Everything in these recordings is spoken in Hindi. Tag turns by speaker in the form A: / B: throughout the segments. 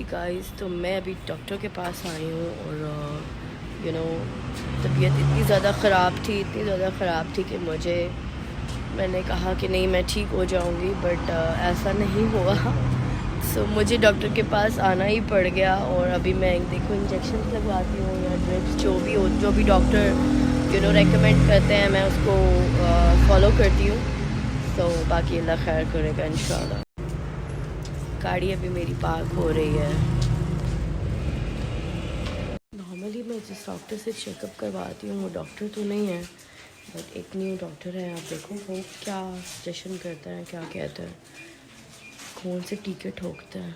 A: गाइस, तो मैं अभी डॉक्टर के पास आई हूँ और तबीयत इतनी ज़्यादा ख़राब थी कि मैंने कहा कि नहीं, मैं ठीक हो जाऊँगी, बट ऐसा नहीं हुआ। सो मुझे डॉक्टर के पास आना ही पड़ गया और अभी मैं देखो इंजेक्शन लगवाती हूँ या ड्रिप्स, जो भी डॉक्टर रेकमेंड करते हैं, मैं उसको फॉलो करती हूँ। सो बाकी अल्लाह खैर करेगा इंशाल्लाह। गाड़ी अभी मेरी पार्क हो रही है। नॉर्मली मैं जिस डॉक्टर से चेकअप करवाती हूँ वो डॉक्टर तो नहीं है, बट एक न्यू डॉक्टर है। आप देखो वो क्या सजेशन करता है, क्या कहता है, कौन से टीके ठोकता है।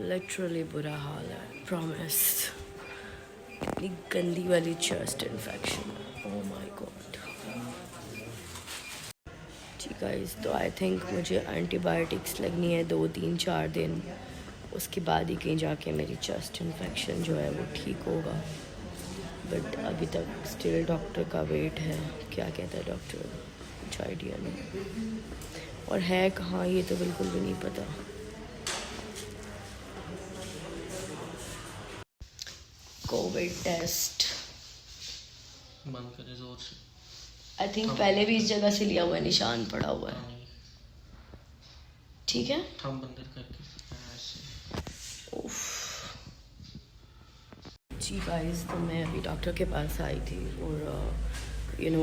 A: लिटरली बुरा हाल है, प्रॉमिस। इतनी गंदी वाली chest infection, oh my god. जी गाइस, तो आई थिंक मुझे एंटीबायोटिक्स लगनी है 2-3-4 दिन, उसके बाद ही कहीं जाके मेरी चेस्ट इन्फेक्शन जो है वो ठीक होगा। बट अभी तक स्टिल डॉक्टर का वेट है, क्या कहता है डॉक्टर, कुछ आइडिया नहीं। और है कहाँ ये तो बिल्कुल भी नहीं पता। कोविड टेस्ट
B: बंद करे जोर से।
A: आई थिंक पहले भी इस जगह से लिया हुआ है, निशान पड़ा हुआ है। ठीक है,
B: हम बंद करके
A: जी गाइस, तो मैं अभी डॉक्टर के पास आई थी और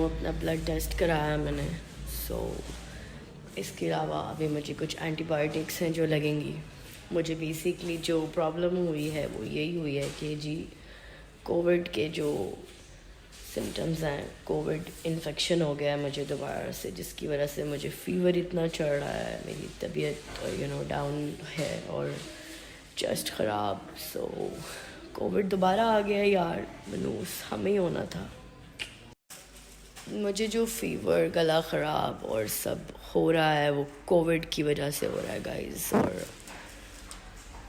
A: अपना ब्लड टेस्ट कराया मैंने। सो इसके अलावा अभी मुझे कुछ एंटीबायोटिक्स हैं जो लगेंगी। मुझे बेसिकली जो प्रॉब्लम हुई है वो यही हुई है कि जी कोविड के जो सिम्टम्स हैं, कोविड इन्फेक्शन हो गया है मुझे दोबारा से, जिसकी वजह से मुझे फ़ीवर इतना चढ़ रहा है, मेरी तबीयत डाउन है और चेस्ट ख़राब। सो कोविड दोबारा आ गया यार, मनूस हमें ही होना था। मुझे जो फ़ीवर, गला ख़राब और सब हो रहा है वो कोविड की वजह से हो रहा है गाइस, और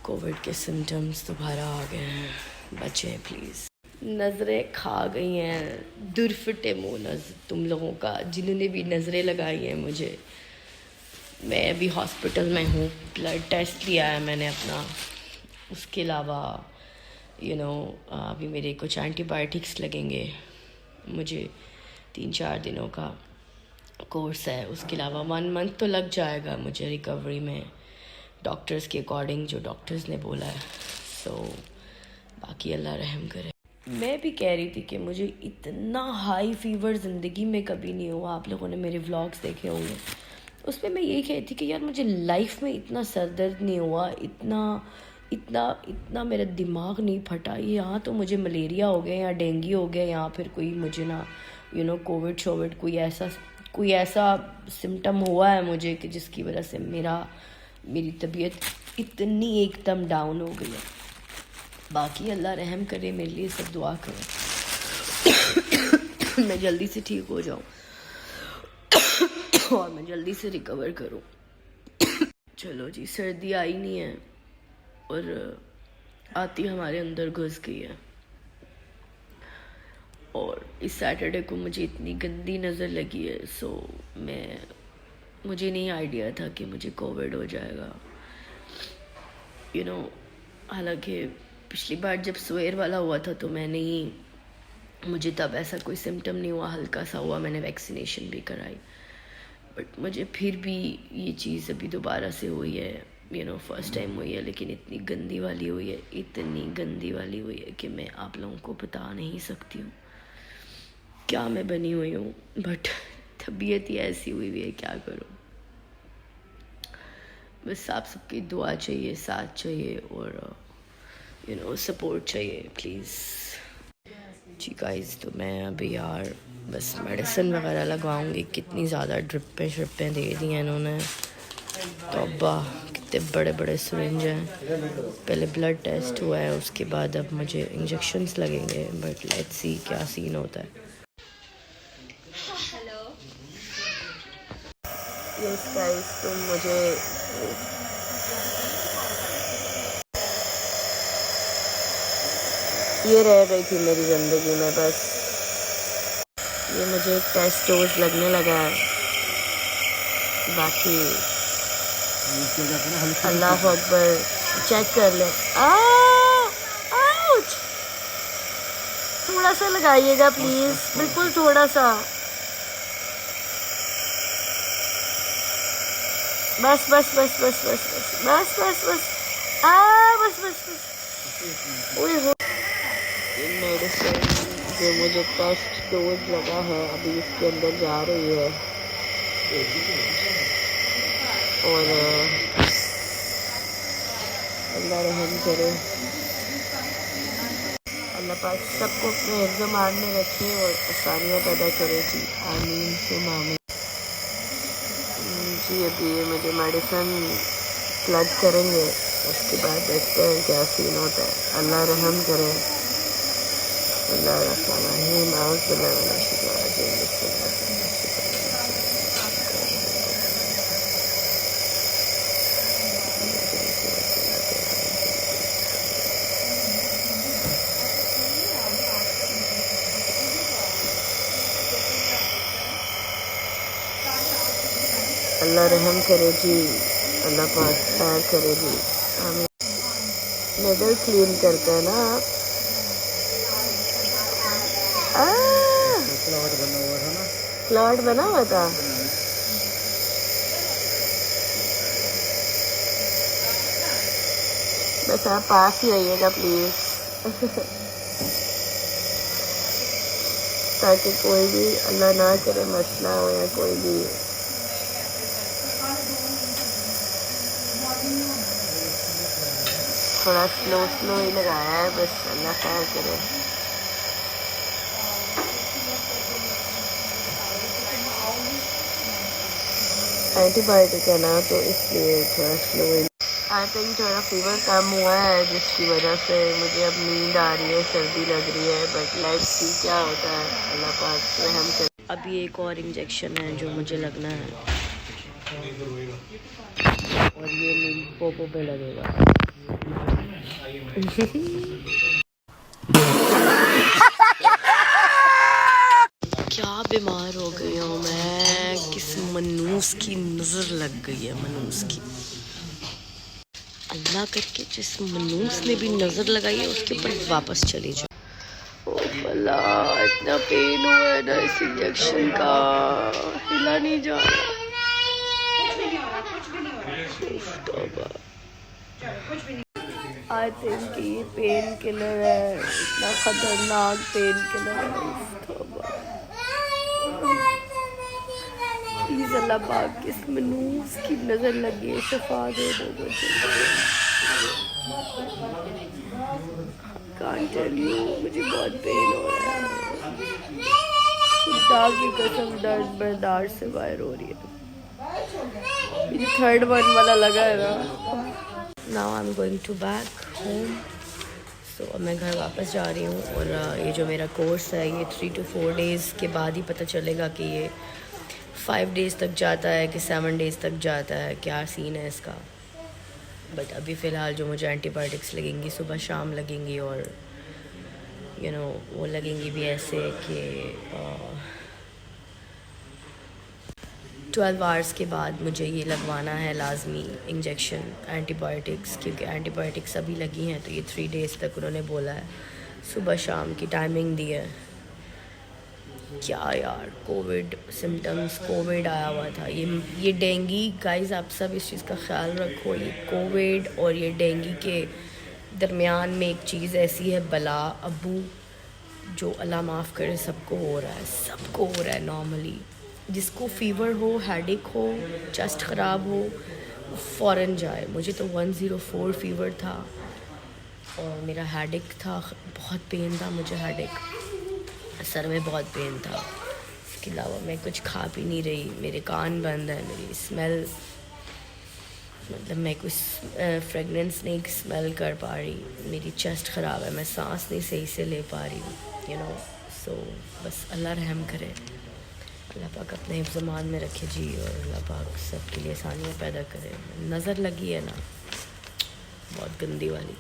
A: कोविड के सिम्टम्स दोबारा आ गए हैं। बचें प्लीज़। नज़रें खा गई हैं, दुरफटे मुँह तुम लोगों का, जिन्होंने भी नज़रें लगाई हैं मुझे। मैं अभी हॉस्पिटल में हूँ, ब्लड टेस्ट लिया है मैंने अपना। उसके अलावा अभी मेरे कुछ एंटीबायोटिक्स लगेंगे, मुझे 3-4 दिनों का कोर्स है। उसके अलावा 1 मंथ तो लग जाएगा मुझे रिकवरी में, डॉक्टर्स के अकॉर्डिंग, जो डॉक्टर्स ने बोला है। सो बाकी अल्लाह रहम करे। मैं भी कह रही थी कि मुझे इतना हाई फीवर ज़िंदगी में कभी नहीं हुआ। आप लोगों ने मेरे व्लॉग्स देखे होंगे, उसमें मैं यही कह रही थी कि यार मुझे लाइफ में इतना सर दर्द नहीं हुआ, इतना मेरा दिमाग नहीं फटा। यहाँ तो मुझे मलेरिया हो गया या डेंगू हो गया, या फिर कोई मुझे ना कोविड शोविड कोई ऐसा सिम्टम हुआ है मुझे कि जिसकी वजह से मेरी तबीयत इतनी एकदम डाउन हो गई है। बाकी अल्लाह रहम करे, मेरे लिए सब दुआ करें मैं जल्दी से ठीक हो जाऊँ और मैं जल्दी से रिकवर करूँ। चलो जी, सर्दी आई नहीं है और आती हमारे अंदर घुस गई है। और इस सैटरडे को मुझे इतनी गंदी नज़र लगी है, सो मुझे नहीं आइडिया था कि मुझे कोविड हो जाएगा। हालांकि पिछली बार जब सवेर वाला हुआ था तो मुझे तब ऐसा कोई सिम्टम नहीं हुआ, हल्का सा हुआ, मैंने वैक्सीनेशन भी कराई। बट मुझे फिर भी ये चीज़ अभी दोबारा से हुई है, फर्स्ट टाइम हुई है, लेकिन इतनी गंदी वाली हुई है कि मैं आप लोगों को बता नहीं सकती हूँ क्या मैं बनी हुई हूँ। बट तबीयत ही ऐसी हुई है, क्या करूँ। बस आप सबकी दुआ चाहिए, साथ चाहिए और सपोर्ट चाहिए प्लीज़। जी गाइस, तो मैं अभी यार बस मेडिसिन वगैरह लगवाऊंगी। कितनी ज़्यादा ड्रिपें दे दी हैं इन्होंने, तौबा, कितने बड़े बड़े सिरिंज हैं। पहले ब्लड टेस्ट हुआ है, उसके बाद अब मुझे इंजेक्शन्स लगेंगे, बट लेट्स सी क्या सीन होता है। यस गाइस, तो मुझे ये रह गई थी मेरी ज़िंदगी में, बस ये मुझे टेस्ट डोज लगने लगा है। बाकी अल्लाह अकबर, चेक कर ले। आउच! थोड़ा सा लगाइएगा प्लीज, बिल्कुल थोड़ा सा। बस बस बस बस बस बस बस बस बस बस बस बस। ओए हो, ये मेडिसिन जो मुझे टेस्ट डोज लगा है अभी इसके अंदर जा रही है, और अल्लाह रहम करे, अल्लाह पाक सबको अपने हिफ्ज़-ए-मान में रखे और आसानियाँ पैदा करे जी, आमीन सुम आमीन। जी अभी ये मुझे मेडिसिन प्लग करेंगे, उसके बाद देखते हैं क्या सीन होता है। अल्लाह रहम करे। अल्लाह रहीम आउज़ बिल्लाहि मिनश शैतानिर रजीम। अल्लाह रहम करे जी, अल्लाह पाक खैर करे जी, आमीन। नेडल क्लीन करते हैं ना आप? क्लॉट बना हुआ था ना? क्लॉट बना हुआ था। बस आप पास ही रहिएगा प्लीज ताकि कोई भी अल्लाह ना करे मसला हो या कोई भी। थोड़ा स्लो स्लो ही लगाया है, बस अल्लाह खैर करे। एंटीबायोटिक है ना, तो इसलिए थोड़ा स्लो ही। आई थिंक थोड़ा फीवर कम हुआ है जिसकी वजह से मुझे अब नींद आ रही है, सर्दी लग रही है, बट लेट्स सी क्या होता है, अल्लाह पाक रहम करे। अब ये एक और इंजेक्शन है जो मुझे लगना है, और ये मेरी पोपो पे लगेगा। क्या बीमार हो गई हूँ मैं, किस मनूस की नज़र लग गई है, मनूस की। अल्लाह करके जिस मनूस ने भी नज़र लगाई है उसके ऊपर वापस चली जाओ। ओ अल्लाह, इतना पेन हुआ है ना इस इंजेक्शन का, हिला नहीं जा रहा। आई थिंक ये पेन किलर है, इतना खतरनाक पेन किलर है। प्लीज अल्लाह पाक किस मनूस की नज़र लगी है, शफा दे दो मुझे। कांट टेल यू, मुझे बहुत पेन हो रहा है, खुदा की कसम दर्द बर्दाश्त से बाहर हो रही है। मुझे थर्ड वन वाला लगा है ना। Now I am going to back home. So अब मैं घर वापस जा रही हूँ, और ये जो मेरा कोर्स है ये 3 to 4 डेज़ के बाद ही पता चलेगा कि ये 5 डेज़ तक जाता है कि 7 डेज़ तक जाता है, क्या सीन है इसका। बट अभी फ़िलहाल जो मुझे एंटीबायोटिक्स लगेंगी सुबह शाम लगेंगी, और वो लगेंगी भी ऐसे कि 12 आवर्स के बाद मुझे ये लगवाना है लाजमी इंजेक्शन एंटीबायोटिक्स, क्योंकि एंटीबायोटिक्स अभी लगी हैं तो ये 3 डेज़ तक उन्होंने बोला है, सुबह शाम की टाइमिंग दी है। क्या यार, कोविड सिम्टम्स, कोविड आया हुआ था, ये डेंगी। गाइस आप सब इस चीज़ का ख्याल रखो, ये कोविड और ये डेंगी के दरमियान में एक चीज़ ऐसी है, बला अबू, जो अल्लाह माफ़ करे सबको हो रहा है, सबको हो रहा है नॉर्मली। जिसको फ़ीवर हो, हेडेक हो, चेस्ट ख़राब हो, फ़ौरन जाए। मुझे तो 104 फ़ीवर था और मेरा हेडेक था, बहुत पेन था मुझे, हेडेक, सर में बहुत पेन था। इसके अलावा मैं कुछ खा भी नहीं रही, मेरे कान बंद है, मेरी स्मेल, मतलब मैं कुछ फ्रेगनेंस नहीं स्मेल कर पा रही, मेरी चेस्ट ख़राब है, मैं सांस नहीं सही से ले पा रही हूँ, सो बस अल्लाह रहम करे, अल्लाह पाक अपने हिफ्ज़-ए-मान में रखे जी, और अल्लाह पाक सबके लिए आसानियाँ पैदा करे। नज़र लगी है ना बहुत गंदी वाली।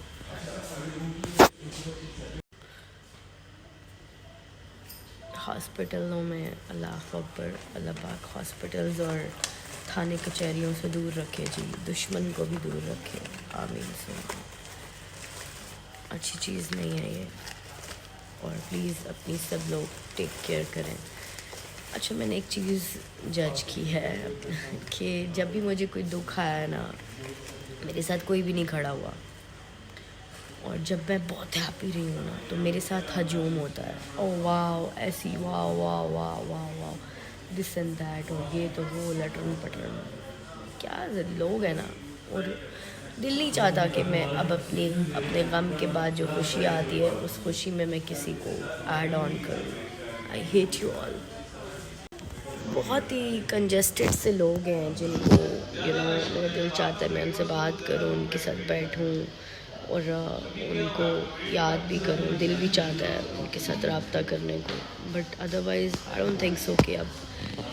A: हॉस्पिटलों में अल्लाह अकबर, अल्लाह पाक हॉस्पिटल्स और थाने कचहरियों से दूर रखे जी, दुश्मन को भी दूर रखे। आमीन से अच्छी चीज़ नहीं है ये। और प्लीज़ अपनी सब लोग टेक केयर करें। अच्छा, मैंने एक चीज़ जज की है कि जब भी मुझे कोई दुख आया है ना, मेरे साथ कोई भी नहीं खड़ा हुआ, और जब मैं बहुत हैप्पी रही हूँ ना तो मेरे साथ हजूम होता है। ओह वाह, ऐसी वाह वाह वाह वाह वाह, दिस एंड दैट, और ये तो वो लटरन पटरन, क्या लोग हैं ना। और दिल नहीं चाहता कि मैं अब अपने गम के बाद जो खुशी आती है उस खुशी में मैं किसी को ऐड ऑन करूँ। I hate you all. बहुत ही कंजस्टेड से लोग हैं जिनको मेरा दिल चाहता है मैं उनसे बात करूं, उनके साथ बैठूं और उनको याद भी करूं। दिल भी चाहता है उनके साथ रब्ता करने को, but otherwise I don't think so कि अब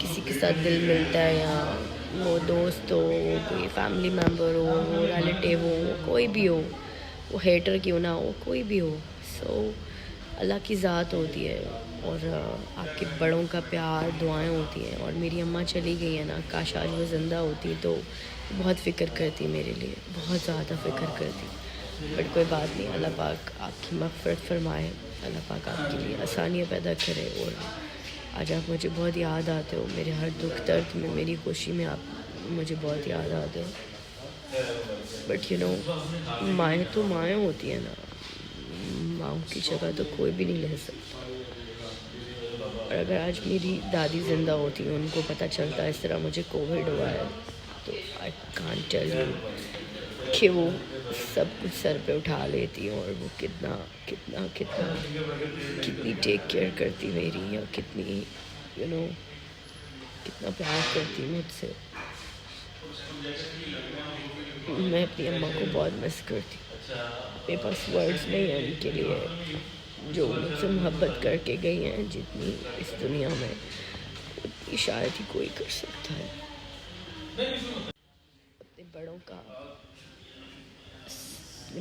A: किसी के साथ दिल मिलता है, या वो दोस्त हो, कोई फैमिली मेम्बर हो, वो रिलेटिव हो, कोई भी हो, वो हेटर क्यों ना हो, कोई भी हो। सो अल्लाह की ज़ात होती है, और आपके बड़ों का प्यार, दुआएं होती हैं। और मेरी अम्मा चली गई है ना, काश आज वो ज़िंदा होती तो बहुत फ़िक्र करती मेरे लिए, बहुत ज़्यादा फ़िक्र करती। बट कोई बात नहीं, अल्लाह पाक आपकी मग़फ़िरत फरमाए, अल्लाह पाक आपके लिए आसानियाँ पैदा करे। और आज आप मुझे बहुत याद आते हो, मेरे हर दुख दर्द में, मेरी खुशी में आप मुझे बहुत याद आते हो। बट माएँ तो माएँ होती हैं ना, माँ की जगह तो कोई भी नहीं ले सकता। और अगर आज मेरी दादी ज़िंदा होती, उनको पता चलता इस तरह मुझे कोविड हुआ है, तो आई कांट टेल यू कि वो सब कुछ सर पे उठा लेती, और वो कितना कितना कितना कितनी टेक केयर करती मेरी, या कितनी कितना प्यार करती मुझसे। मैं अपनी अम्मा को बहुत मिस करती। मेरे पास वर्ड्स नहीं है उनके लिए, जो मुझसे मोहब्बत करके गई हैं जितनी इस दुनिया में, उतनी शायद ही कोई कर सकता है। अपने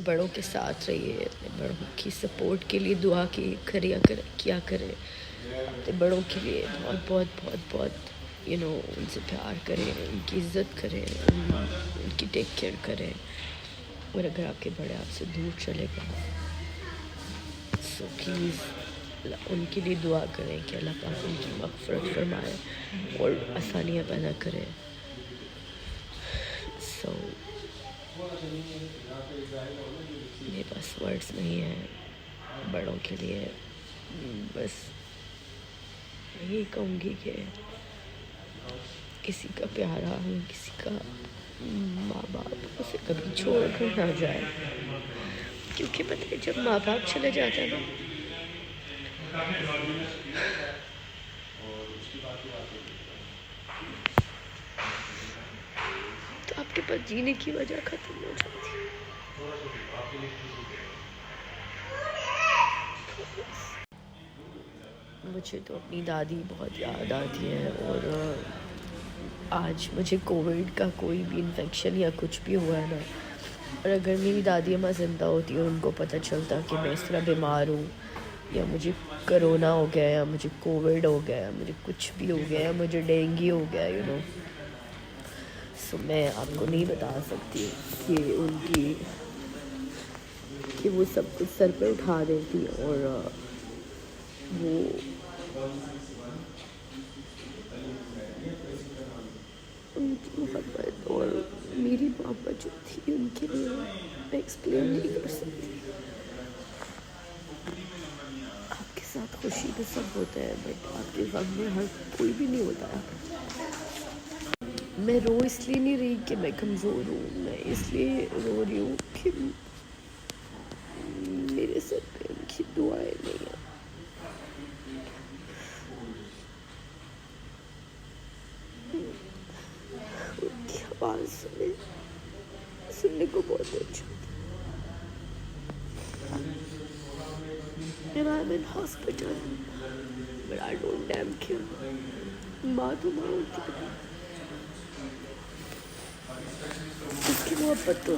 A: बड़ों के साथ रहिए, अपने बड़ों की सपोर्ट के लिए दुआ किया करें। अपने बड़ों के लिए बहुत बहुत बहुत बहुत उनसे प्यार करें, उनकी इज़्ज़त करें, उनकी टेक केयर करें। और अगर आपके बड़े आपसे दूर चले गए, सो प्लीज़ उनके लिए दुआ करें कि अल्लाह पाक उनकी मग़फ़िरत फरमाए और आसानियाँ पैदा करे। सो मेरे पास वर्ड्स नहीं है बड़ों के लिए। बस यही कहूँगी कि किसी का प्यारा, किसी का माँ बाप उसे कभी छोड़ कर ना जाए, क्योंकि पता है जब माँ बाप चले जाते हैं ना, तो आपके पास जीने की वजह खत्म हो जाती है। मुझे तो अपनी दादी बहुत याद आती है, और आज मुझे कोविड का कोई भी इन्फेक्शन या कुछ भी हुआ है ना, और अगर मेरी दादी अम्मा ज़िंदा होती और उनको पता चलता कि मैं इस तरह बीमार हूँ, या मुझे कोरोना हो गया, या मुझे कोविड हो गया, मुझे कुछ भी हो गया, या मुझे डेंगू हो गया, सो मैं आपको नहीं बता सकती कि वो सब कुछ सर पे उठा देती, और वो उनकी मोहब्बत और मेरी मोहब्बत जो थी उनके लिए मैं एक्सप्लेन नहीं कर सकती। आपके साथ खुशी तो सब होता है, बट आपके गम में हर कोई भी नहीं होता है। मैं रो इसलिए नहीं रही कि मैं कमज़ोर हूँ, मैं इसलिए रो रही हूँ कि मेरे सर पे उनकी दुआएं नहीं है। उनकी आवाज़ सुनने को बहुत अच्छा। And I'm in hospital, but I don't damn care. माँ तो माँ होती है, उसकी मोहब्बत तो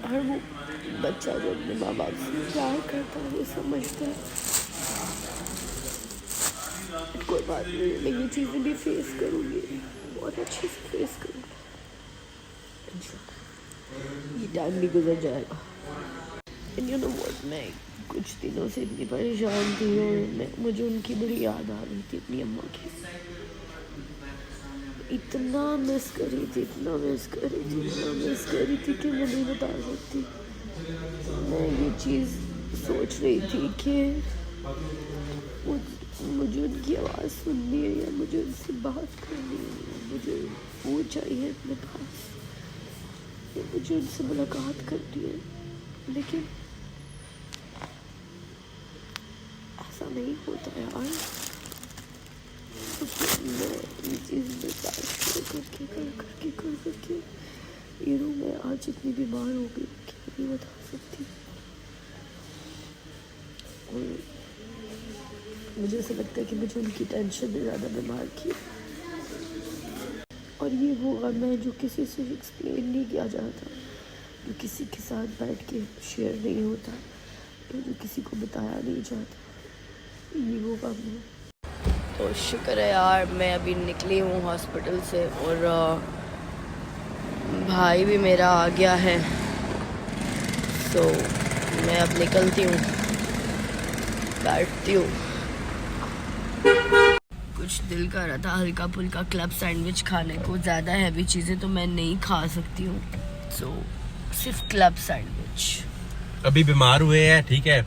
A: हर वो बच्चा जो अपने माँ बाप से प्यार करता है वो समझता है। कोई बात नहीं, मैं ये चीज़ें भी फेस करूँगी, बहुत अच्छे से फेस करूँगा इंशाल्लाह। ये टाइम भी गुजर जाएगा। एंड यू नो व्हाट, मैं कुछ दिनों से इतनी परेशान थी और मुझे उनकी बड़ी याद आ रही थी, अपनी अम्मा की। इतना मिस करी थी, इतना मिस करी थी, इतना मिस करी थी कि मैं नहीं बता सकती। मैं ये चीज़ सोच रही थी कि मुझे उनकी आवाज़ सुननी है या मुझे उनसे बात करनी है, मुझे वो चाहिए अपने पास, या मुझे उनसे मुलाकात करनी है। लेकिन ऐसा नहीं होता यार। मैं ये चीज़ बर्दाश्त करके ये रो, मैं आज इतनी बीमार हो गई कि नहीं बता सकती। और मुझे ऐसा लगता है कि मुझे उनकी टेंशन ने ज़्यादा बीमार किया। और ये वो गम है जो किसी से एक्सप्लेन नहीं किया जाता, जो किसी के साथ बैठ के शेयर नहीं होता, जो किसी को बताया नहीं जाता। ये वो गम है। तो शुक्र है यार, मैं अभी निकली हूँ हॉस्पिटल से और भाई भी मेरा आ गया है। तो मैं अब निकलती हूँ, बैठती हूँ। कुछ दिल कर रहा था हल्का फुल्का क्लब सैंडविच खाने को, ज़्यादा हैवी चीज़ें तो मैं नहीं खा सकती हूँ, तो सिर्फ क्लब सैंडविच।
C: अभी बीमार हुए हैं, ठीक है,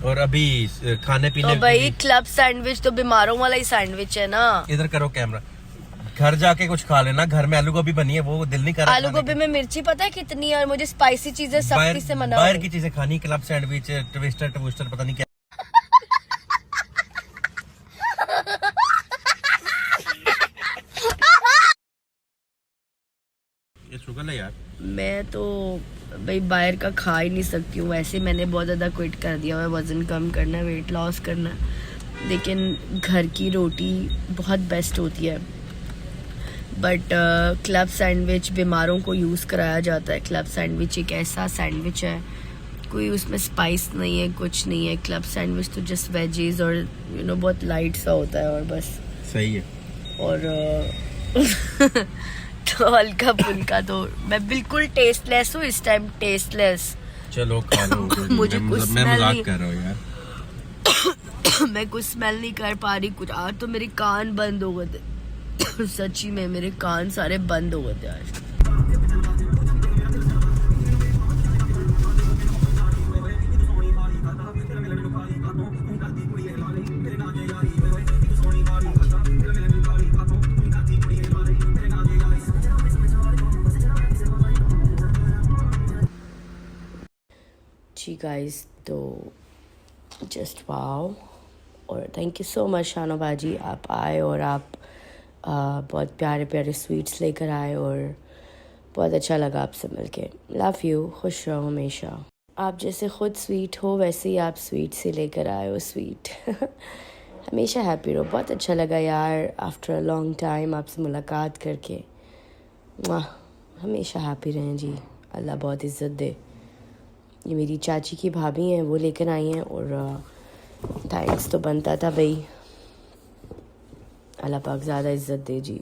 C: और अभी खाने पीने
A: तो भाई क्लब सैंडविच तो बीमारों वाला ही सैंडविच है ना।
C: इधर करो कैमरा। घर जाके कुछ खा लेना, घर में आलू गोभी बनी है, वो दिल नहीं कर रहा।
A: आलू गोभी में मिर्ची पता है कितनी है, और मुझे स्पाइसी चीजें सख्ती से मना।
C: बाहर की चीजें खानी, क्लब सैंडविच, ट्विस्टर पता नहीं क्या। ये शुगर है यार।
A: मैं तो भाई बाहर का खा ही नहीं सकती हूँ। वैसे मैंने बहुत ज़्यादा क्विट कर दिया हुआ है, वज़न कम करना है, वेट लॉस करना है, लेकिन घर की रोटी बहुत बेस्ट होती है। बट क्लब सैंडविच बीमारों को यूज़ कराया जाता है। क्लब सैंडविच एक ऐसा सैंडविच है, कोई उसमें स्पाइस नहीं है, कुछ नहीं है। क्लब सैंडविच तो जस्ट वेजीज और यू नो बहुत लाइट सा होता है और बस।
C: सही है।
A: और तो हल्का फुल्का तो मैं बिल्कुल टेस्टलेस हूँ इस टाइम, टेस्टलेस।
C: चलो खा लो।
A: मुझे कुछ
C: मैं मजाक
A: नहीं
C: कर रहा हूँ यार।
A: मैं कुछ स्मेल नहीं कर पा रही कुछ। आज तो मेरे कान बंद हो गए थे सच्ची में मेरे कान सारे बंद हो गए थे आज। जी गाइस, तो जस्ट वाओ। और थैंक यू सो मच शानो बाजी, आप आए और आप बहुत प्यारे प्यारे स्वीट्स लेकर आए और बहुत अच्छा लगा आपसे मिलके। लव यू, खुश रहो हमेशा। आप जैसे खुद स्वीट हो वैसे ही आप स्वीट से लेकर आए हो स्वीट। हमेशा हैप्पी रहो। बहुत अच्छा लगा यार, आफ्टर अ लॉन्ग टाइम आपसे मुलाकात करके। हमेशा हैप्पी रहें जी, अल्लाह बहुत इज़्ज़त दे। ये मेरी चाची की भाभी हैं, वो लेकर आई हैं और थैंक्स तो बनता था भाई। अल्लाह पाक ज़्यादा इज़्ज़त दे जी।